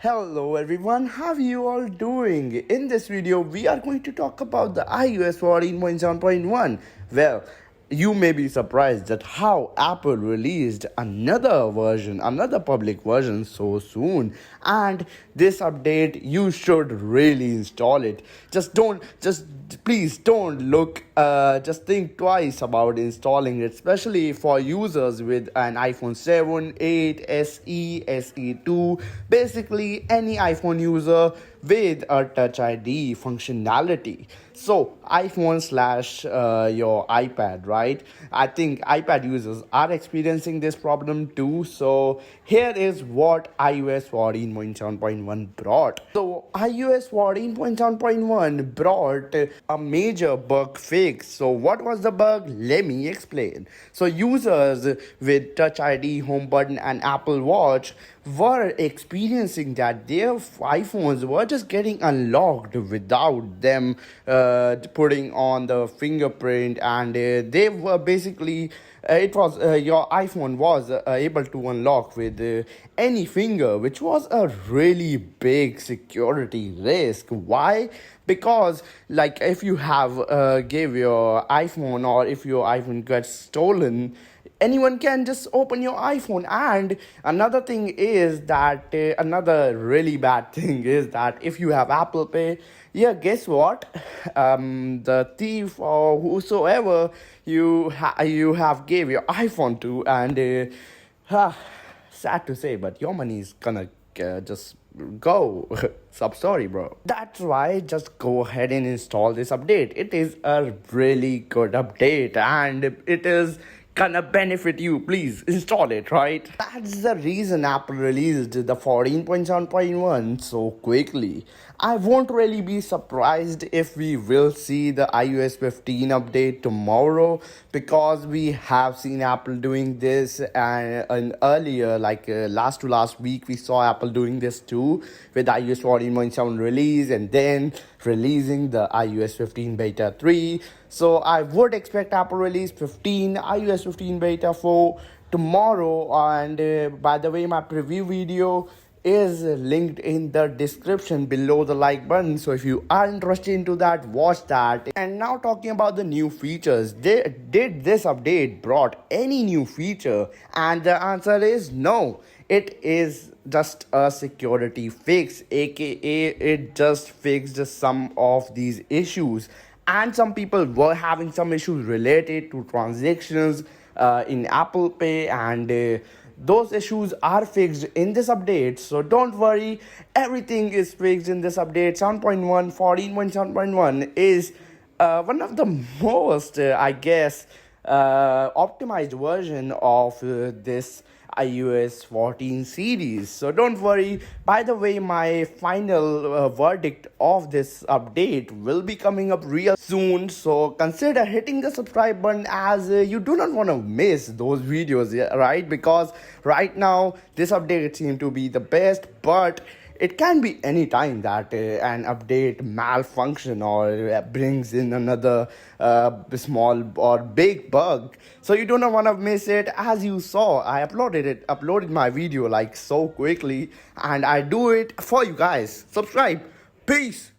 Hello everyone, how are you all doing? In this video, we are going to talk about the iOS 14.7.1. Well, you may be surprised at how Apple released another version, another public version so soon. And this update, you should really install it. Please don't just think twice about installing it, especially for users with an iPhone 7, 8, SE, SE2, basically any iPhone user with a Touch ID functionality. So iPhone slash your iPad, right? I think iPad users are experiencing this problem too. So here is what iOS 14.7.1 brought. So iOS 14.7.1 brought a major bug fix. So what was the bug? Let me explain. So users with Touch ID, home button and Apple Watch were experiencing that their iPhones were just getting unlocked without them putting on the fingerprint, and they were basically it was your iPhone was able to unlock with any finger, which was a really big security risk. Why? Because like if you have gave your iPhone, or if your iPhone gets stolen, anyone can just open your iPhone. And another thing is that another really bad thing is that if you have Apple Pay, yeah, guess what, the thief or whosoever you have gave your iPhone to, and sad to say, but your money is gonna just go. So I'm sorry, bro. That's why just go ahead and install this update. It is a really good update, and it is gonna benefit you. Please install it, right? That's the reason Apple released the 14.7.1 so quickly. I won't really be surprised if we will see the iOS 15 update tomorrow, because we have seen Apple doing this, and earlier, like last week, we saw Apple doing this too with iOS 14.7 release, and then releasing the iOS 15 beta 3. So I would expect Apple release 15, iOS 15 beta 4 tomorrow. And by the way, my preview video is linked in the description below the like button. So if you are interested into that, watch that. And now talking about the new features, did this update brought any new feature? And the answer is no. It is just a security fix, aka it just fixed some of these issues. And some people were having some issues related to transactions in Apple Pay, and those issues are fixed in this update. So don't worry, everything is fixed in this update. 7.1, 14.7.1 is one of the most, I guess, optimized version of this iOS 14 series. So don't worry. By the way, my final verdict of this update will be coming up real soon. So consider hitting the subscribe button, as you do not want to miss those videos, right? Because right now this update seems to be the best, but it can be any time that an update malfunction or brings in another small or big bug. So you don't want to miss it. As you saw, I uploaded my video like so quickly, and I do it for you guys. Subscribe. Peace.